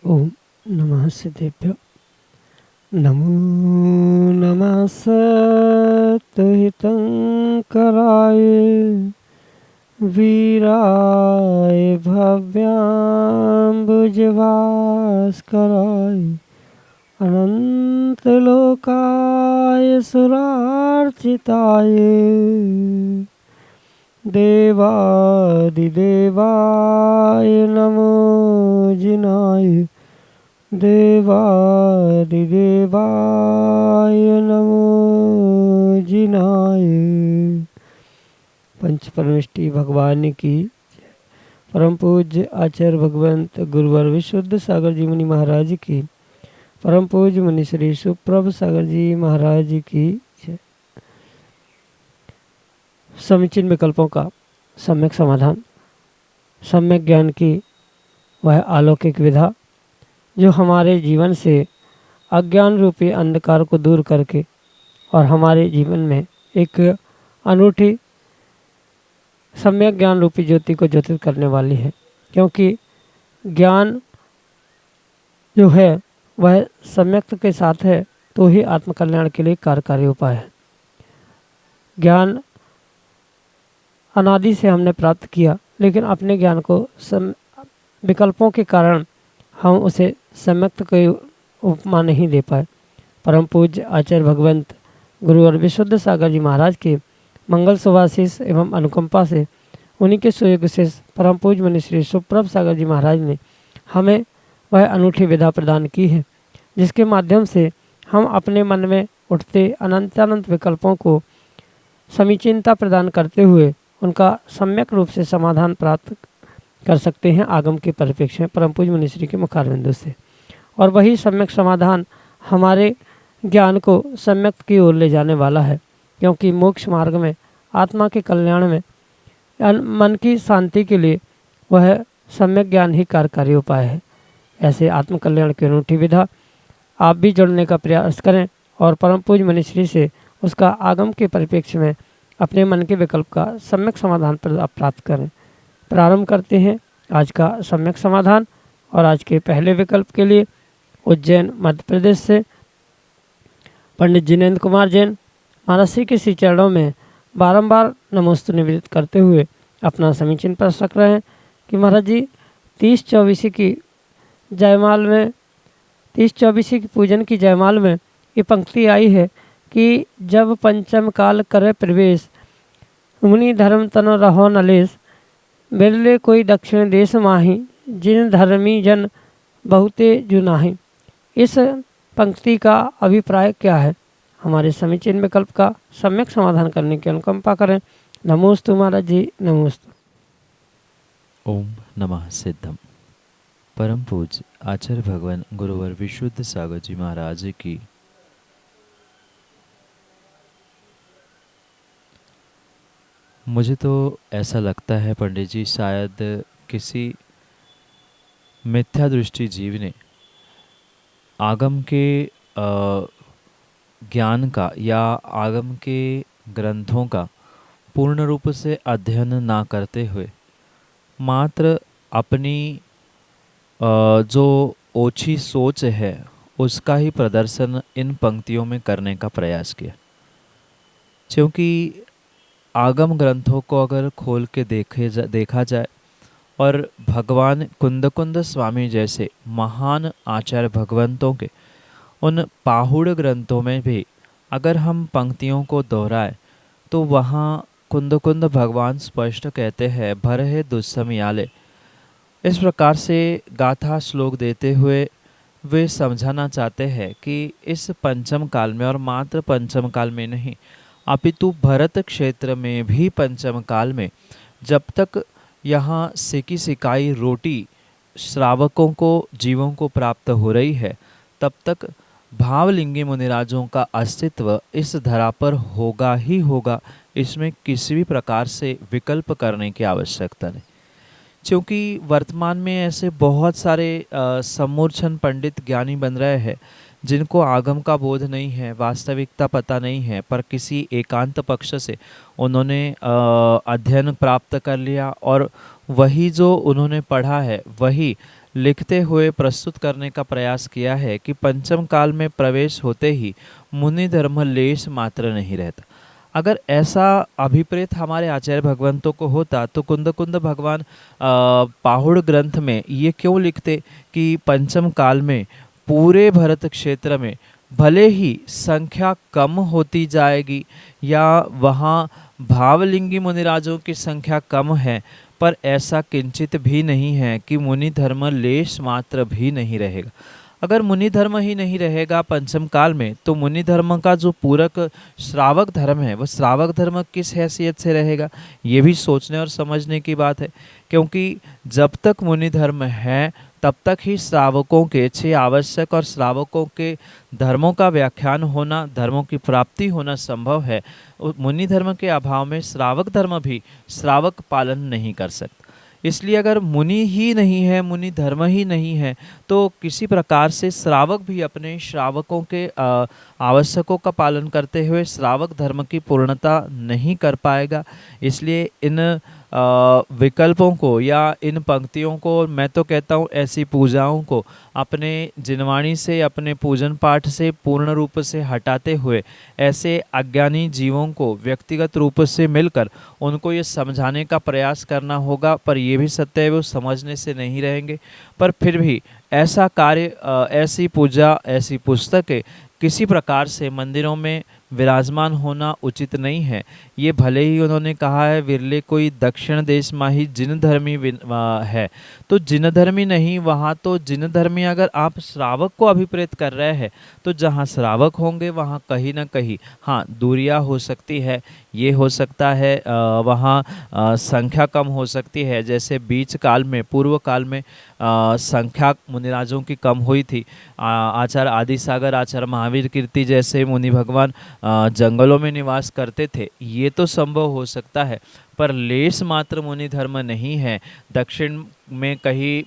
ओम नमः सिद्धेभ्यो। नमो नमः सत्तुहितं कराय वीराय भव्याम्बुजभास्कराय अनन्तलोकाय सुरार्चिताय देवादिदेवाय नमो जिनाय देवादिदेवाय नमो जिनाय। पंच परमेष्टि भगवान की परम पूज्य आचार्य भगवंत गुरुवर विशुद्ध सागर जी मुनि महाराज की, परम पूज्य मुनि श्री सुप्रभ सागर जी महाराज की जय। समीचीन विकल्पों का सम्यक समाधान। सम्यक ज्ञान की वह अलौकिक विधा जो हमारे जीवन से अज्ञान रूपी अंधकार को दूर करके और हमारे जीवन में एक अनूठी सम्यक ज्ञान रूपी ज्योति को ज्योतित करने वाली है। क्योंकि ज्ञान जो है वह सम्यक के साथ है तो ही आत्मकल्याण के लिए कार्यकारी उपाय है। ज्ञान अनादि से हमने प्राप्त किया, लेकिन अपने ज्ञान को विकल्पों के कारण हम उसे सम्यक की उपमा नहीं दे पाए। परम पूज्य आचार्य भगवंत गुरुवर विशुद्ध सागर जी महाराज के मंगल शुभाशीष एवं अनुकंपा से उन्हीं के सुयोग से परम पूज्य मुनि श्री सुप्रभ सागर जी महाराज ने हमें वह अनूठी विधा प्रदान की है, जिसके माध्यम से हम अपने मन में उठते अनंत विकल्पों को समीचीनता प्रदान करते हुए उनका सम्यक रूप से समाधान प्राप्त कर सकते हैं आगम के परिप्रेक्ष्य में परम पूज्य मुनि श्री के मुखारविंदों से। और वही सम्यक समाधान हमारे ज्ञान को सम्यक की ओर ले जाने वाला है। क्योंकि मोक्ष मार्ग में आत्मा के कल्याण में मन की शांति के लिए वह सम्यक ज्ञान ही कार्यकारी उपाय है। ऐसे आत्मकल्याण की अनूठी विधा आप भी जुड़ने का प्रयास करें और परम पूज्य मुनि श्री से उसका आगम के परिप्रेक्ष्य में अपने मन के विकल्प का सम्यक समाधान प्राप्त करें। प्रारंभ करते हैं आज का सम्यक समाधान। और आज के पहले विकल्प के लिए उज्जैन मध्य प्रदेश से पंडित जिनेन्द्र कुमार जैन महाराज श्री के श्री चरणों में बारंबार नमोस्तु निवेदित करते हुए अपना समीचीन प्रश्न रख रहे हैं कि महाराज जी 30-24 की जयमाल में 30-24 की पूजन की जयमाल में ये पंक्ति आई है कि जब पंचम काल करे प्रवेश मुनि धर्म तन रहो नलेश बिरले कोई दक्षिण देश माही जिन धर्मी जन बहुते जुनाही। इस पंक्ति का अभिप्राय क्या है? हमारे समीचीन विकल्प का सम्यक समाधान करने की अनुकंपा करें। नमोस्तु महाराज जी, नमोस्तु। ओम नमः सिद्धम। परम पूज्य आचार्य भगवान गुरुवर विशुद्ध सागर जी महाराज की मुझे तो ऐसा लगता है पंडित जी शायद किसी मिथ्या दृष्टि जीव ने आगम के ज्ञान का या आगम के ग्रंथों का पूर्ण रूप से अध्ययन ना करते हुए मात्र अपनी जो ओछी सोच है उसका ही प्रदर्शन इन पंक्तियों में करने का प्रयास किया। क्योंकि आगम ग्रंथों को अगर खोल के देखा जाए और भगवान कुंद स्वामी जैसे महान आचार्य भगवंतों के उन पाहुड़ ग्रंथों में भी अगर हम पंक्तियों को दोहराए तो वहाँ कुंद भगवान स्पष्ट कहते हैं भर है दुस्समियाले। इस प्रकार से गाथा श्लोक देते हुए वे समझाना चाहते हैं कि इस पंचम काल में और मात्र पंचम काल में नहीं अपितु भरत क्षेत्र में भी पंचम काल में जब तक यहाँ सेकी सिकाई रोटी श्रावकों को जीवों को प्राप्त हो रही है, तब तक भावलिंगी मुनिराजों का अस्तित्व इस धरा पर होगा ही होगा। इसमें किसी भी प्रकार से विकल्प करने की आवश्यकता नहीं, क्योंकि वर्तमान में ऐसे बहुत सारे सम्मूर्छन पंडित ज्ञानी बन रहे हैं जिनको आगम का बोध नहीं है, वास्तविकता पता नहीं है, पर किसी एकांत पक्ष से उन्होंने अध्ययन प्राप्त कर लिया और वही जो उन्होंने पढ़ा है वही लिखते हुए प्रस्तुत करने का प्रयास किया है कि पंचम काल में प्रवेश होते ही मुनि धर्म लेश मात्र नहीं रहता। अगर ऐसा अभिप्रेत हमारे आचार्य भगवंतों को होता तो कुंद कुंद भगवान पाहुड़ ग्रंथ में ये क्यों लिखते कि पंचम काल में पूरे भरत क्षेत्र में भले ही संख्या कम होती जाएगी या वहाँ भावलिंगी मुनिराजों की संख्या कम है, पर ऐसा किंचित भी नहीं है कि मुनि धर्म लेश मात्र भी नहीं रहेगा। अगर मुनि धर्म ही नहीं रहेगा पंचम काल में, तो मुनि धर्म का जो पूरक श्रावक धर्म है, वह श्रावक धर्म किस हैसियत से रहेगा, ये भी सोचने और समझने की बात है। क्योंकि जब तक मुनि धर्म है तब तक ही श्रावकों के 6 आवश्यक और श्रावकों के धर्मों का व्याख्यान होना, धर्मों की प्राप्ति होना संभव है। मुनि धर्म के अभाव में श्रावक धर्म भी श्रावक पालन नहीं कर सकता। इसलिए अगर मुनि ही नहीं है, मुनि धर्म ही नहीं है, तो किसी प्रकार से श्रावक भी अपने श्रावकों के आवश्यकों का पालन करते हुए श्रावक धर्म की पूर्णता नहीं कर पाएगा। इसलिए इन विकल्पों को या इन पंक्तियों को, मैं तो कहता हूँ ऐसी पूजाओं को अपने जिनवाणी से, अपने पूजन पाठ से पूर्ण रूप से हटाते हुए ऐसे अज्ञानी जीवों को व्यक्तिगत रूप से मिलकर उनको ये समझाने का प्रयास करना होगा। पर ये भी सत्य है वो समझने से नहीं रहेंगे। पर फिर भी ऐसा कार्य, ऐसी पूजा, ऐसी पुस्तकें किसी प्रकार से मंदिरों में विराजमान होना उचित नहीं है। ये भले ही उन्होंने कहा है विरले कोई दक्षिण देश माही जिन धर्मी है, तो जिन धर्मी नहीं, वहाँ तो जिन धर्मी अगर आप श्रावक को अभिप्रेत कर रहे हैं तो जहाँ श्रावक होंगे वहाँ कहीं ना कहीं हाँ दूरियाँ हो सकती है। ये हो सकता है वहाँ संख्या कम हो सकती है, जैसे बीच काल में, पूर्व काल में संख्या मुनिराजों की कम हुई थी। आचार्य आदि सागर, आचार्य महावीर कीर्ति जैसे मुनि भगवान जंगलों में निवास करते थे, ये तो संभव हो सकता है। पर लेश मात्र मुनि धर्म नहीं है, दक्षिण में कहीं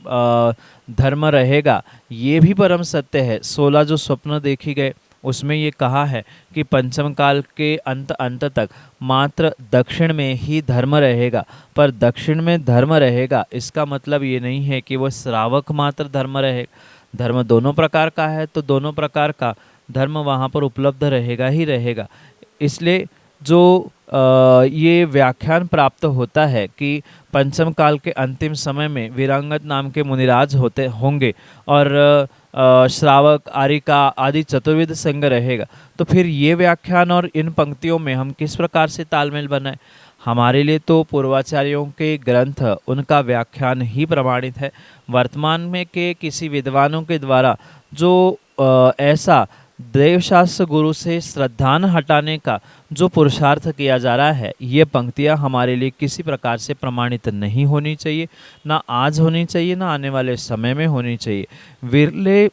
धर्म रहेगा, ये भी परम सत्य है। 16 जो स्वप्न देखी गए उसमें ये कहा है कि पंचम काल के अंत तक मात्र दक्षिण में ही धर्म रहेगा। पर दक्षिण में धर्म रहेगा इसका मतलब ये नहीं है कि वह श्रावक मात्र धर्म रहेगा। धर्म दोनों प्रकार का है, तो दोनों प्रकार का धर्म वहाँ पर उपलब्ध रहेगा ही रहेगा। इसलिए जो ये व्याख्यान प्राप्त होता है कि पंचम काल के अंतिम समय में वीरांगत नाम के मुनिराज होंगे और श्रावक, आरिका आदि चतुर्विध संघ रहेगा, तो फिर ये व्याख्यान और इन पंक्तियों में हम किस प्रकार से तालमेल बनाएं? हमारे लिए तो पूर्वाचार्यों के ग्रंथ, उनका व्याख्यान ही प्रमाणित है। वर्तमान में के किसी विद्वानों के द्वारा जो ऐसा देवशास्त्र गुरु से श्रद्धान हटाने का जो पुरुषार्थ किया जा रहा है, ये पंक्तियाँ हमारे लिए किसी प्रकार से प्रमाणित नहीं होनी चाहिए, ना आज होनी चाहिए, ना आने वाले समय में होनी चाहिए। विरले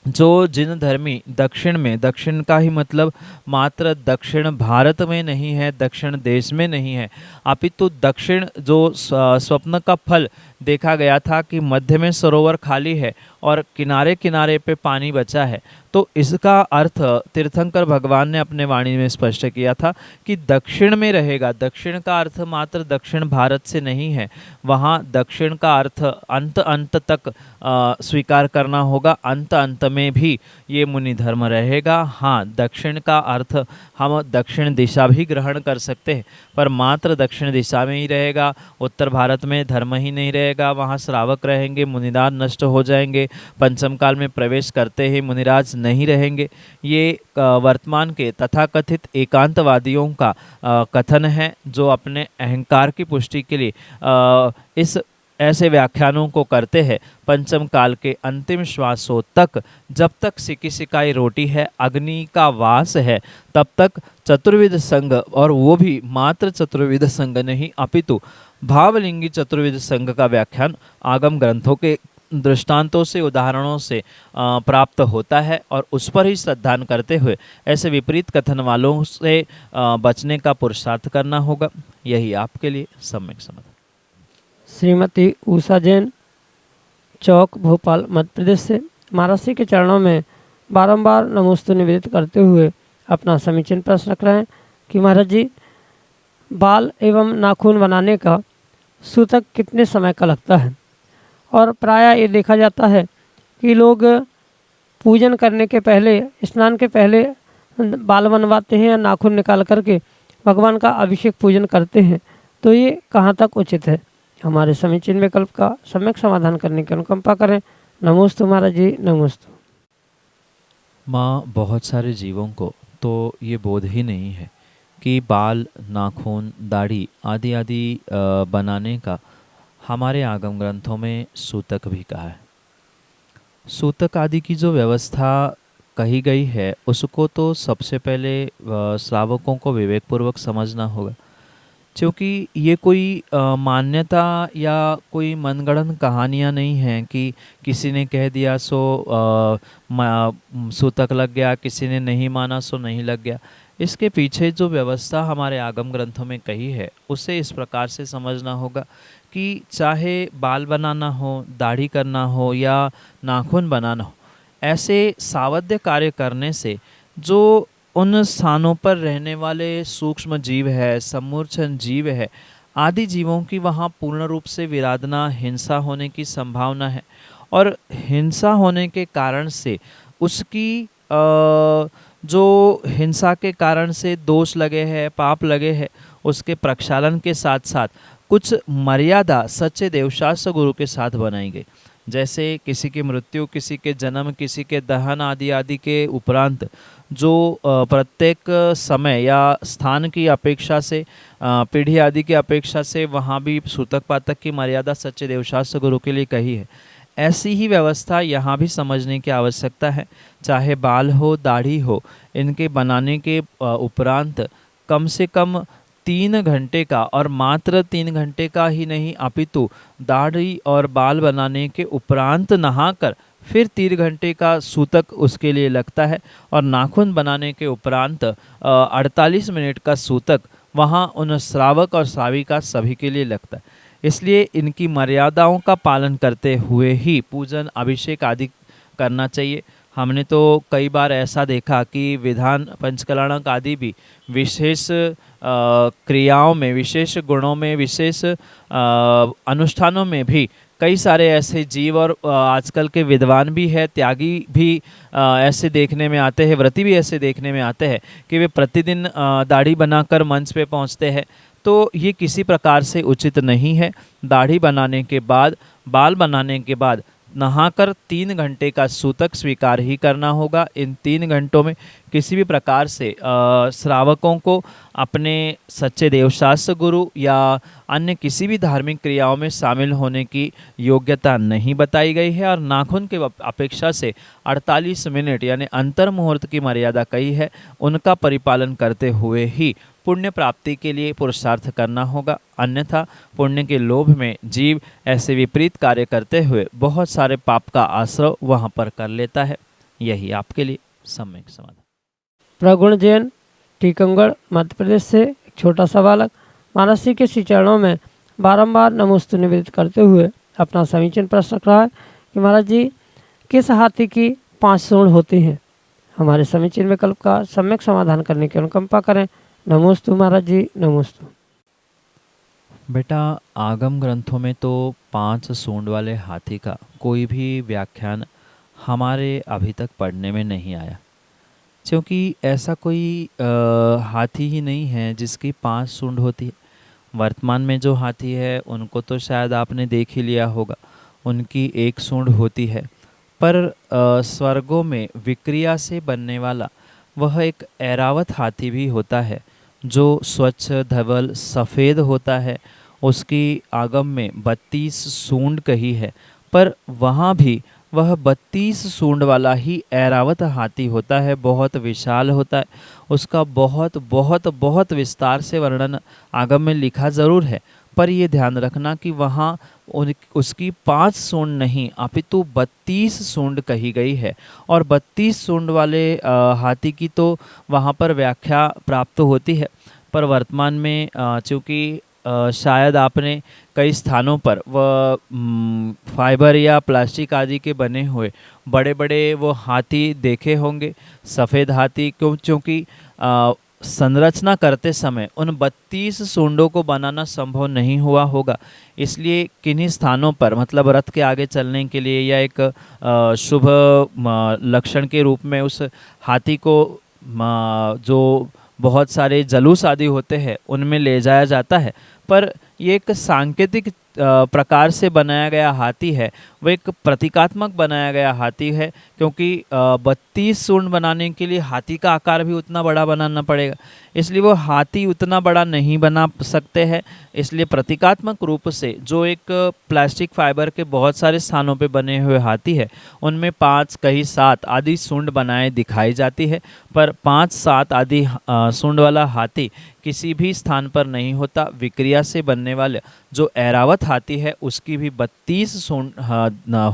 जो जिन धर्मी दक्षिण में, दक्षिण का ही मतलब मात्र दक्षिण भारत में नहीं है, दक्षिण देश में नहीं है, अपितु दक्षिण जो स्वप्न का फल देखा गया था कि मध्य में सरोवर खाली है और किनारे किनारे पे पानी बचा है, तो इसका अर्थ तीर्थंकर भगवान ने अपने वाणी में स्पष्ट किया था कि दक्षिण में रहेगा। दक्षिण का अर्थ मात्र दक्षिण भारत से नहीं है, वहाँ दक्षिण का अर्थ अंत अंत तक स्वीकार करना होगा। अंत अंत में भी ये मुनि धर्म रहेगा। हाँ, दक्षिण का अर्थ हम दक्षिण दिशा भी ग्रहण कर सकते हैं, पर मात्र दक्षिण दिशा में ही रहेगा। उत्तर भारत में धर्म ही नहीं रहेगा, वहाँ श्रावक रहेंगे, मुनिराज नष्ट हो जाएंगे, पंचम काल में प्रवेश करते ही मुनिराज नहीं रहेंगे। ये वर्तमान के तथाकथित एकांतवादियों का कथन है, जो अपने अहंकार की पुष्टि के लिए इस ऐसे व्याख्यानों को करते हैं पंचम काल के अंतिम श्वासों तक, जब तक सिकी सिकाई रोटी है, अग्नि का वास है, तब तक चतुर्विध संघ, और वो भी मात्र चतुर्विध संघ नहीं अपितु भावलिंगी चतुर्विध संघ का व्याख्यान आगम ग्रंथों के दृष्टांतों से, उदाहरणों से प्राप्त होता है, और उस पर ही श्रद्धान करते हुए ऐसे विपरीत कथन वालों से बचने का पुरुषार्थ करना होगा। यही आपके लिए सम्यक समाधान। श्रीमती उषा जैन, चौक, भोपाल, मध्य प्रदेश से महाराज जी के चरणों में बारंबार नमोस्तु निवेदित करते हुए अपना समीचीन प्रश्न रख रहे हैं कि महाराज जी, बाल एवं नाखून बनाने का सूतक कितने समय का लगता है? और प्रायः ये देखा जाता है कि लोग पूजन करने के पहले, स्नान के पहले बाल बनवाते हैं या नाखून निकाल करके भगवान का अभिषेक पूजन करते हैं। तो ये कहाँ तक उचित है? हमारे समीचीन विकल्प का सम्यक समाधान करने की अनुकंपा करें। नमोस्तु महाराज जी, नमोस्तु। माँ, बहुत सारे जीवों को तो ये बोध ही नहीं है कि बाल, नाखून, दाढ़ी आदि आदि बनाने का हमारे आगम ग्रंथों में सूतक भी कहा है। सूतक आदि की जो व्यवस्था कही गई है उसको तो सबसे पहले श्रावकों को विवेकपूर्वक समझना होगा, क्योंकि ये कोई मान्यता या कोई मनगढ़ंत कहानियाँ नहीं हैं कि किसी ने कह दिया सो सूतक लग गया, किसी ने नहीं माना सो नहीं लग गया। इसके पीछे जो व्यवस्था हमारे आगम ग्रंथों में कही है उसे इस प्रकार से समझना होगा कि चाहे बाल बनाना हो, दाढ़ी करना हो या नाखून बनाना हो, ऐसे सावध्य कार्य करने से जो उन स्थानों पर रहने वाले सूक्ष्म जीव है, सम्मूर्छन जीव है, आदि जीवों की वहाँ पूर्ण रूप से विराधना, हिंसा होने की संभावना है, और हिंसा होने के कारण से उसकी जो हिंसा के कारण से दोष लगे हैं, पाप लगे हैं, उसके प्रक्षालन के साथ साथ कुछ मर्यादा सच्चे देवशास्त्र गुरु के साथ बनाई गई। जैसे किसी की मृत्यु, किसी के जन्म, किसी के दहन आदि आदि के उपरांत जो प्रत्येक समय या स्थान की अपेक्षा से, पीढ़ी आदि की अपेक्षा से वहाँ भी सूतक पातक की मर्यादा सच्चे देवशास्त्र गुरु के लिए कही है। ऐसी ही व्यवस्था यहाँ भी समझने की आवश्यकता है। चाहे बाल हो, दाढ़ी हो, इनके बनाने के उपरांत कम से कम 3 घंटे का, और मात्र 3 घंटे का ही नहीं अपितु दाढ़ी और बाल बनाने के उपरांत नहाकर फिर 3 घंटे का सूतक उसके लिए लगता है, और नाखून बनाने के उपरांत 48 मिनट का सूतक वहाँ उन श्रावक और श्राविका सभी के लिए लगता है। इसलिए इनकी मर्यादाओं का पालन करते हुए ही पूजन, अभिषेक आदि करना चाहिए। हमने तो कई बार ऐसा देखा कि विधान, पंचकलाणक आदि भी विशेष क्रियाओं में, विशेष गुणों में, विशेष अनुष्ठानों में भी कई सारे ऐसे जीव, और आजकल के विद्वान भी है, त्यागी भी ऐसे देखने में आते हैं, व्रती भी ऐसे देखने में आते हैं कि वे प्रतिदिन दाढ़ी बनाकर मंच पे पहुंचते हैं। तो ये किसी प्रकार से उचित नहीं है। दाढ़ी बनाने के बाद, बाल बनाने के बाद नहाकर 3 घंटे का सूतक स्वीकार ही करना होगा। इन 3 घंटों में किसी भी प्रकार से श्रावकों को अपने सच्चे देवशास्त्र गुरु या अन्य किसी भी धार्मिक क्रियाओं में शामिल होने की योग्यता नहीं बताई गई है, और नाखून के अपेक्षा से 48 मिनट यानी अंतर मुहूर्त की मर्यादा कही है, उनका परिपालन करते हुए ही पुण्य प्राप्ति के लिए पुरुषार्थ करना होगा। अन्यथा पुण्य के लोभ में जीव ऐसे विपरीत कार्य करते हुए बहुत सारे पाप का आश्रय वहाँ पर कर लेता है। यही आपके लिए सम्यक समाधान। प्रगुण जैन, टीकमगढ़, मध्य प्रदेश से एक छोटा सा बालक महाराज जी के श्री चरणों में बारंबार नमोस्तु निवेदित करते हुए अपना समीचीन प्रश्न रख रहा है कि महाराज जी, किस हाथी की 5 सूंड होती हैं? हमारे समीचीन विकल्प का सम्यक समाधान करने की अनुकंपा करें। नमोस्तु महाराज जी, नमोस्तु। बेटा, आगम ग्रंथों में तो 5 सूंड वाले हाथी का कोई भी व्याख्यान हमारे अभी तक पढ़ने में नहीं आया, क्योंकि ऐसा कोई हाथी ही नहीं है जिसकी 5 सूंड होती है। वर्तमान में जो हाथी है उनको तो शायद आपने देख ही लिया होगा, उनकी 1 सूंड होती है। पर स्वर्गों में विक्रिया से बनने वाला वह एक ऐरावत हाथी भी होता है, जो स्वच्छ, धवल, सफ़ेद होता है, उसकी आगम में 32 सूंड कही है, पर वहाँ भी वह 32 सूंड वाला ही ऐरावत हाथी होता है, बहुत विशाल होता है। उसका बहुत बहुत बहुत विस्तार से वर्णन आगम में लिखा ज़रूर है, पर यह ध्यान रखना कि वहाँ उसकी 5 सूंड नहीं अपितु 32 सूंड कही गई है। और 32 सूंड वाले हाथी की तो वहाँ पर व्याख्या प्राप्त होती है, पर वर्तमान में चूँकि शायद आपने कई स्थानों पर वह फाइबर या प्लास्टिक आदि के बने हुए बड़े बड़े वो हाथी देखे होंगे, सफ़ेद हाथी, क्योंकि संरचना करते समय उन 32 सूंडों को बनाना संभव नहीं हुआ होगा। इसलिए किन्हीं स्थानों पर मतलब रथ के आगे चलने के लिए या एक शुभ लक्षण के रूप में उस हाथी को जो बहुत सारे जलूस आदि होते हैं उनमें ले जाया जाता है, पर ये एक सांकेतिक प्रकार से बनाया गया हाथी है, वह एक प्रतीकात्मक बनाया गया हाथी है, क्योंकि 32 सूंड बनाने के लिए हाथी का आकार भी उतना बड़ा बनाना पड़ेगा, इसलिए वो हाथी उतना बड़ा नहीं बना सकते हैं। इसलिए प्रतीकात्मक रूप से जो एक प्लास्टिक फाइबर के बहुत सारे स्थानों पे बने हुए हाथी है उनमें 5 कहीं 7 आदि सूंड बनाए दिखाई जाती है, पर 5-7 आदि सूंड वाला हाथी किसी भी स्थान पर नहीं होता। विक्रिया से बनने वाले जो ऐरावत हाथी है उसकी भी 32 सूंड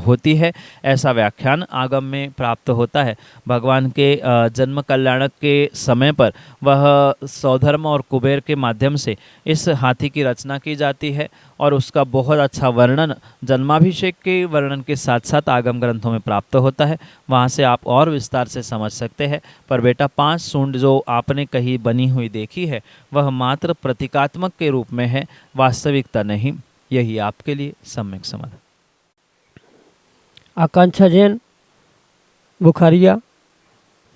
होती है, ऐसा व्याख्यान आगम में प्राप्त होता है। भगवान के जन्म कल्याणक के समय पर वह सौधर्म और कुबेर के माध्यम से इस हाथी की रचना की जाती है और उसका बहुत अच्छा वर्णन जन्माभिषेक के वर्णन के साथ साथ आगम ग्रंथों में प्राप्त होता है। वहाँ से आप और विस्तार से समझ सकते हैं। पर बेटा 5 सूंड जो आपने कहीं बनी हुई देखी है वह मात्र प्रतीकात्मक के रूप में है, वास्तविकता नहीं। यही आपके लिए सम्यक समाधान। आकांक्षा जैन, बुखारिया,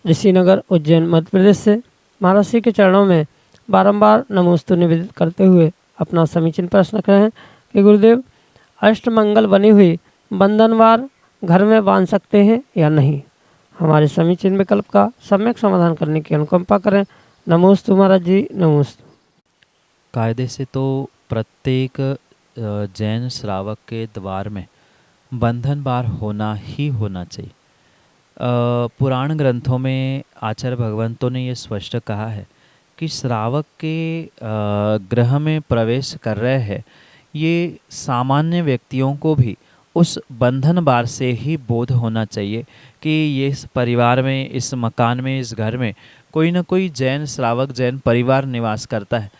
ऋषिनगर, उज्जैन, मध्य प्रदेश से महाराज श्री के चरणों में बारंबार नमोस्तु निवेदित करते हुए अपना समीचीन प्रश्न रख रहे हैं कि गुरुदेव, अष्टमंगल बनी हुई बंधनवार घर में बांध सकते हैं या नहीं? हमारे समीचीन विकल्प का सम्यक समाधान करने की अनुकंपा करें। नमोस्तु महाराज जी, नमोस्तु। कायदे से तो प्रत्येक जैन श्रावक के द्वार में बंधन बार होना ही होना चाहिए। पुराण ग्रंथों में आचार्य भगवंतों ने ये स्पष्ट कहा है कि श्रावक के गृह में प्रवेश कर रहे हैं, ये सामान्य व्यक्तियों को भी उस बंधन बार से ही बोध होना चाहिए कि ये इस परिवार में, इस मकान में, इस घर में कोई न कोई जैन श्रावक, जैन परिवार निवास करता है।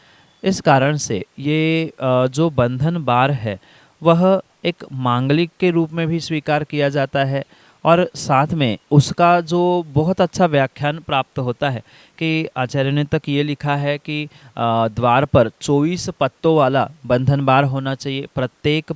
इस कारण से ये जो बंधन बार है वह एक मांगलिक के रूप में भी स्वीकार किया जाता है और साथ में उसका जो बहुत अच्छा व्याख्यान प्राप्त होता है कि आचार्य ने तक ये लिखा है कि द्वार पर 24 पत्तों वाला बंधन बार होना चाहिए। प्रत्येक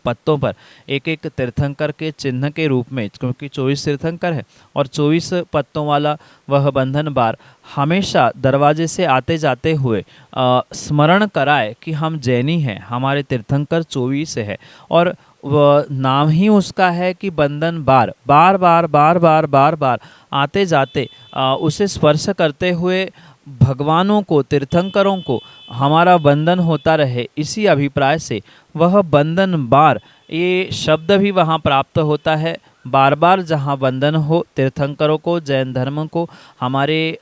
पत्तों पर एक एक तीर्थंकर के चिन्ह के रूप में, क्योंकि 24 तीर्थंकर है और 24 पत्तों वाला वह बंधन बार हमेशा दरवाजे से आते जाते हुए स्मरण कराए कि हम जैनी हैं, हमारे तीर्थंकर 24 है और वह नाम ही उसका है कि बंधन बार, बार बार बार बार बार बार आते जाते उसे स्पर्श करते हुए भगवानों को, तीर्थंकरों को हमारा बंधन होता रहे, इसी अभिप्राय से वह बंधन बार ये शब्द भी वहाँ प्राप्त होता है। बार बार जहाँ बंधन हो तीर्थंकरों को, जैन धर्म को, हमारे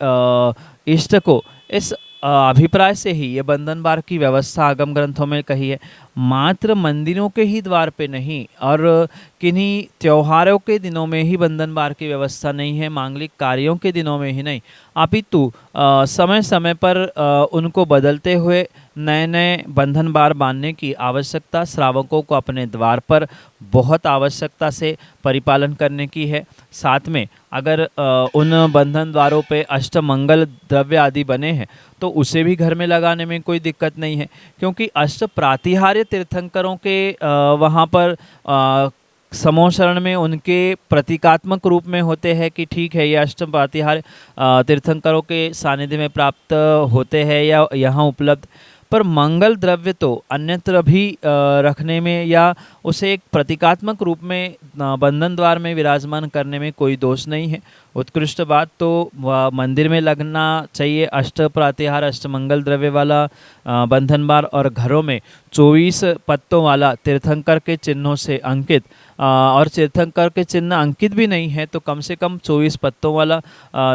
इष्ट को, इस अभिप्राय से ही ये बंधन बार की व्यवस्था आगम ग्रंथों में कही है। मात्र मंदिरों के ही द्वार पे नहीं और किन्हीं त्योहारों के दिनों में ही बंधन बार की व्यवस्था नहीं है, मांगलिक कार्यों के दिनों में ही नहीं, अपितु समय समय पर उनको बदलते हुए नए नए बंधन बार बांधने की आवश्यकता श्रावकों को अपने द्वार पर बहुत आवश्यकता से परिपालन करने की है। साथ में अगर उन बंधन द्वारों पे अष्टमंगल द्रव्य आदि बने हैं तो उसे भी घर में लगाने में कोई दिक्कत नहीं है, क्योंकि अष्ट प्रातिहार्य तीर्थंकरों के वहाँ पर समोशरण में उनके प्रतीकात्मक रूप में होते हैं कि ठीक है ये अष्ट प्रातिहार्य तीर्थंकरों के सानिध्य में प्राप्त होते हैं या यहाँ उपलब्ध, पर मंगल द्रव्य तो अन्यत्र भी रखने में या उसे एक प्रतीकात्मक रूप में बंधन द्वार में विराजमान करने में कोई दोष नहीं है। उत्कृष्ट बात तो मंदिर में लगना चाहिए अष्ट प्रातिहार अष्ट मंगल द्रव्य वाला बंधन बार, और घरों में 24 पत्तों वाला तीर्थंकर के चिन्हों से अंकित, और तीर्थंकर के चिन्ह अंकित भी नहीं है तो कम से कम 24 पत्तों वाला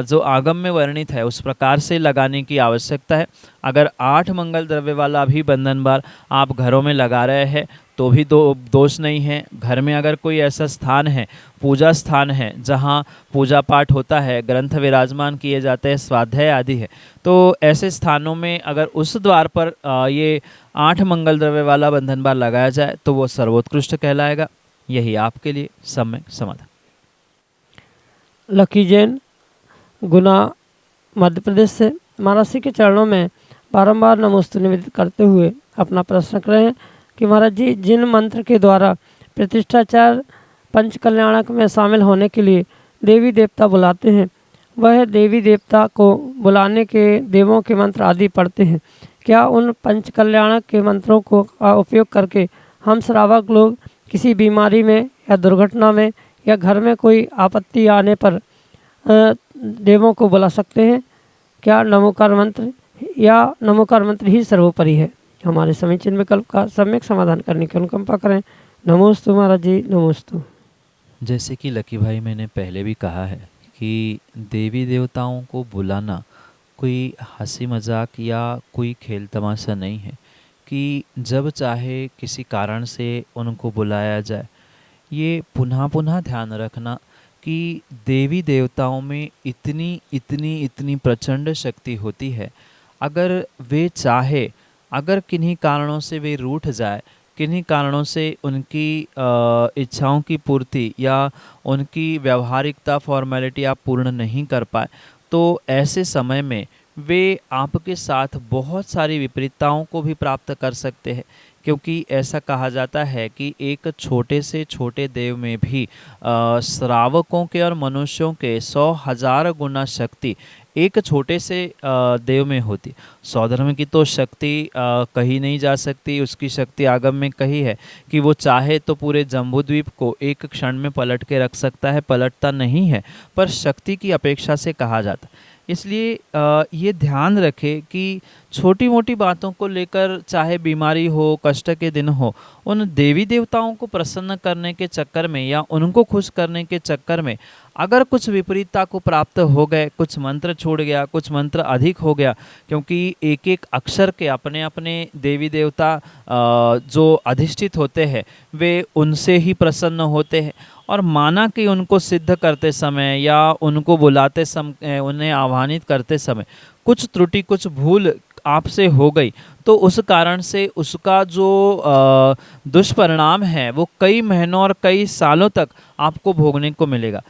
जो आगम में वर्णित है उस प्रकार से लगाने की आवश्यकता है। अगर 8 मंगल द्रव्य वाला भी बंधन बार आप घरों में लगा रहे हैं तो भी दोष नहीं है। घर में अगर कोई ऐसा स्थान है, पूजा स्थान है जहाँ पूजा पाठ होता है, ग्रंथ विराजमान किए जाते हैं, स्वाध्याय आदि है, तो ऐसे स्थानों में अगर उस द्वार पर ये 8 मंगल द्रव्य वाला बंधन बार लगाया जाए तो वो सर्वोत्कृष्ट कहलाएगा। यही आपके लिए सम्यक समाधान। लकी जैन गुना मध्य प्रदेश से महाराज जी के चरणों में बारंबार नमोस्तु निवेदित करते हुए अपना प्रश्न कर रहे हैं कि महाराज जी, जिन मंत्र के द्वारा प्रतिष्ठाचार पंच कल्याणक में शामिल होने के लिए देवी देवता बुलाते हैं, वह देवी देवता को बुलाने के देवों के मंत्र आदि पढ़ते हैं, क्या उन पंच कल्याणक के मंत्रों को का उपयोग करके हम श्रावक लोग किसी बीमारी में या दुर्घटना में या घर में कोई आपत्ति आने पर देवों को बुला सकते हैं? क्या नमोकार मंत्र या नमोकार मंत्र ही सर्वोपरि है? हमारे समीचीन विकल्प का सम्यक समाधान करने की अनुकंपा करें। नमोस्तु महाराज जी, नमोस्तु। जैसे कि लकी भाई मैंने पहले भी कहा है कि देवी देवताओं को बुलाना कोई हंसी मजाक या कोई खेल तमाशा नहीं है कि जब चाहे किसी कारण से उनको बुलाया जाए। ये पुनः पुनः ध्यान रखना कि देवी देवताओं में इतनी इतनी इतनी प्रचंड शक्ति होती है, अगर वे चाहे, अगर किन्हीं कारणों से वे रूठ जाए, किन्हीं कारणों से उनकी इच्छाओं की पूर्ति या उनकी व्यवहारिकता फॉर्मेलिटी आप पूर्ण नहीं कर पाए, तो ऐसे समय में वे आपके साथ बहुत सारी विपरीतताओं को भी प्राप्त कर सकते हैं। क्योंकि ऐसा कहा जाता है कि एक छोटे से छोटे देव में भी श्रावकों के और मनुष्यों के 100,000 गुना शक्ति एक छोटे से देव में होती। सौधर्म की तो शक्ति कही नहीं जा सकती, उसकी शक्ति आगम में कही है कि वो चाहे तो पूरे जम्बूद्वीप को एक क्षण में पलट के रख सकता है, पलटता नहीं है, पर शक्ति की अपेक्षा से कहा जाता। इसलिए ये ध्यान रखें कि छोटी मोटी बातों को लेकर, चाहे बीमारी हो, कष्ट के दिन हो, उन देवी देवताओं को प्रसन्न करने के चक्कर में या उनको खुश करने के चक्कर में अगर कुछ विपरीतता को प्राप्त हो गए, कुछ मंत्र छूट गया, कुछ मंत्र अधिक हो गया, क्योंकि एक एक अक्षर के अपने अपने देवी देवता जो अधिष्ठित होते हैं वे उनसे ही प्रसन्न होते हैं। और माना कि उनको सिद्ध करते समय या उनको बुलाते समय, उन्हें आह्वानित करते समय कुछ त्रुटि, कुछ भूल आपसे हो गई, तो उस कारण से उसका जो दुष्परिणाम है वो कई महीनों और कई सालों तक आपको भोगने को मिलेगा।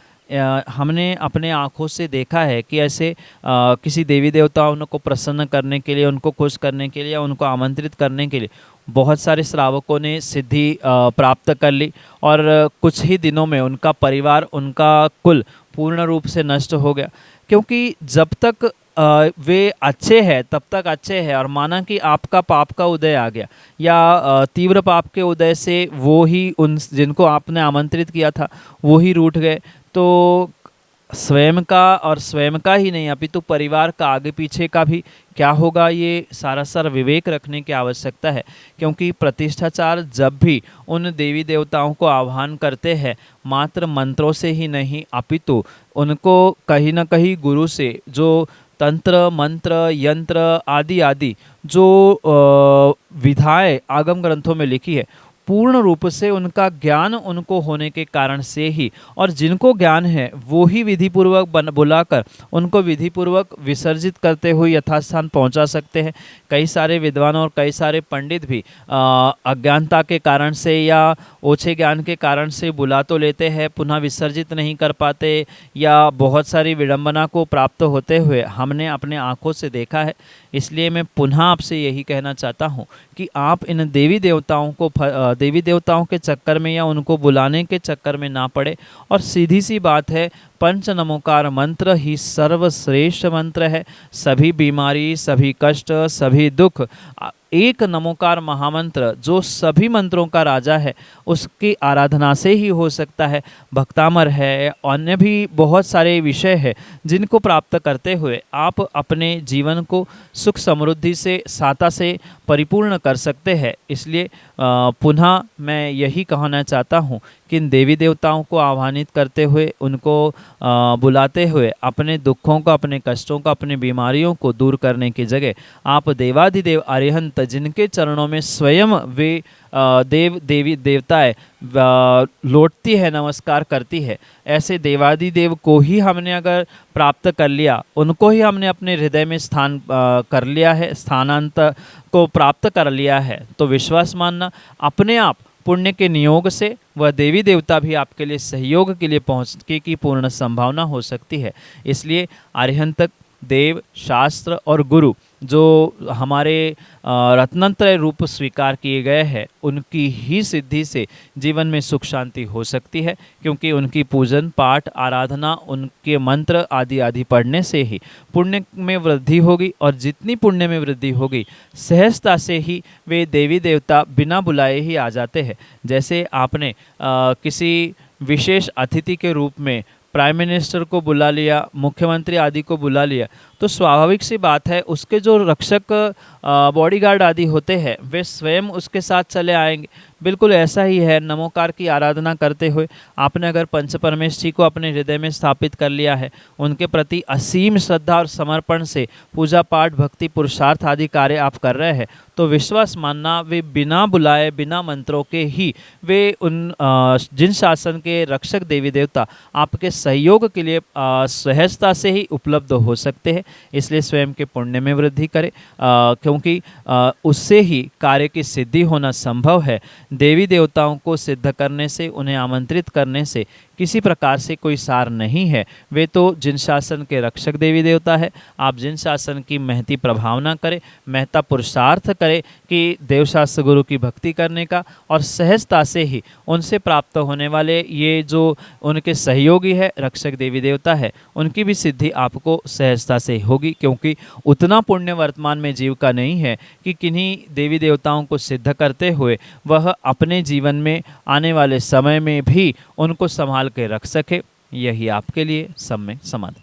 हमने अपने आँखों से देखा है कि ऐसे किसी देवी देवताओं को प्रसन्न करने के लिए, उनको खुश करने के लिए या उनको आमंत्रित करने के लिए बहुत सारे श्रावकों ने सिद्धि प्राप्त कर ली और कुछ ही दिनों में उनका परिवार, उनका कुल पूर्ण रूप से नष्ट हो गया। क्योंकि जब तक वे अच्छे हैं तब तक अच्छे हैं, और माना कि आपका पाप का उदय आ गया या तीव्र पाप के उदय से वो ही उन जिनको आपने आमंत्रित किया था वो ही रूठ गए, तो स्वयं का ही नहीं अपितु परिवार का, आगे पीछे का भी क्या होगा, ये सारा विवेक रखने की आवश्यकता है। क्योंकि प्रतिष्ठाचार जब भी उन देवी देवताओं को आह्वान करते हैं मात्र मंत्रों से ही नहीं अपितु उनको कहीं न कहीं गुरु से, जो तंत्र मंत्र यंत्र आदि आदि जो विधाएं आगम ग्रंथों में लिखी है, पूर्ण रूप से उनका ज्ञान उनको होने के कारण से ही, और जिनको ज्ञान है वो ही विधि पूर्वक बुलाकर उनको विधि पूर्वक विसर्जित करते हुए यथास्थान पहुंचा सकते हैं। कई सारे विद्वान और कई सारे पंडित भी अज्ञानता के कारण से या ओछे ज्ञान के कारण से बुला तो लेते हैं, पुनः विसर्जित नहीं कर पाते या बहुत सारी विडंबना को प्राप्त होते हुए हमने अपने आँखों से देखा है। इसलिए मैं पुनः आपसे यही कहना चाहता हूँ कि आप इन देवी देवताओं के चक्कर में या उनको बुलाने के चक्कर में ना पड़े। और सीधी सी बात है, पंच नमोकार मंत्र ही सर्वश्रेष्ठ मंत्र है। सभी बीमारी, सभी कष्ट, सभी दुख, एक नमोकार महामंत्र जो सभी मंत्रों का राजा है, उसकी आराधना से ही हो सकता है। भक्तामर है, अन्य भी बहुत सारे विषय है जिनको प्राप्त करते हुए आप अपने जीवन को सुख समृद्धि से, साता से परिपूर्ण कर सकते हैं। इसलिए पुनः मैं यही कहना चाहता हूँ कि इन देवी देवताओं को आह्वानित करते हुए, उनको बुलाते हुए अपने दुखों को, अपने कष्टों को, अपनी बीमारियों को दूर करने की जगह आप देवाधिदेव अरिहंत जिनके चरणों में स्वयं वे देव देवी देवताएं लौटती है, नमस्कार करती है, ऐसे देवाधिदेव को ही हमने अगर प्राप्त कर लिया, उनको ही हमने अपने हृदय में स्थान कर लिया है, स्थानांत को प्राप्त कर लिया है, तो विश्वास मानना अपने आप पुण्य के नियोग से वह देवी देवता भी आपके लिए सहयोग के लिए पहुँचने की पूर्ण संभावना हो सकती है। इसलिए अरिहंत देव, शास्त्र और गुरु जो हमारे रत्नत्रय रूप स्वीकार किए गए हैं, उनकी ही सिद्धि से जीवन में सुख शांति हो सकती है, क्योंकि उनकी पूजन पाठ आराधना, उनके मंत्र आदि आदि पढ़ने से ही पुण्य में वृद्धि होगी, और जितनी पुण्य में वृद्धि होगी सहजता से ही वे देवी देवता बिना बुलाए ही आ जाते हैं। जैसे आपने किसी विशेष अतिथि के रूप में प्राइम मिनिस्टर को बुला लिया, मुख्यमंत्री आदि को बुला लिया, तो स्वाभाविक सी बात है उसके जो रक्षक बॉडीगार्ड आदि होते हैं वे स्वयं उसके साथ चले आएंगे। बिल्कुल ऐसा ही है, नमोकार की आराधना करते हुए आपने अगर पंच परमेश जी को अपने हृदय में स्थापित कर लिया है, उनके प्रति असीम श्रद्धा और समर्पण से पूजा पाठ, भक्ति, पुरुषार्थ आदि कार्य आप कर रहे हैं, तो विश्वास मानना वे बिना बुलाए, बिना मंत्रों के ही वे उन जिन शासन के रक्षक देवी देवता आपके सहयोग के लिए सहजता से ही उपलब्ध हो सकते हैं। इसलिए स्वयं के पुण्य में वृद्धि करें, क्योंकि उससे ही कार्य की सिद्धि होना संभव है। देवी देवताओं को सिद्ध करने से, उन्हें आमंत्रित करने से किसी प्रकार से कोई सार नहीं है। वे तो जिन शासन के रक्षक देवी देवता है। आप जिन शासन की महती प्रभावना करें, महता पुरुषार्थ करें कि देवशास्त्र गुरु की भक्ति करने का, और सहजता से ही उनसे प्राप्त होने वाले ये जो उनके सहयोगी है, रक्षक देवी देवता है, उनकी भी सिद्धि आपको सहजता से होगी, क्योंकि उतना पुण्य वर्तमान में जीव का नहीं है कि किन्हीं देवी देवताओं को सिद्ध करते हुए वह अपने जीवन में आने वाले समय में भी उनको संभाल के रख सके। यही आपके लिए सम्यक समाधि।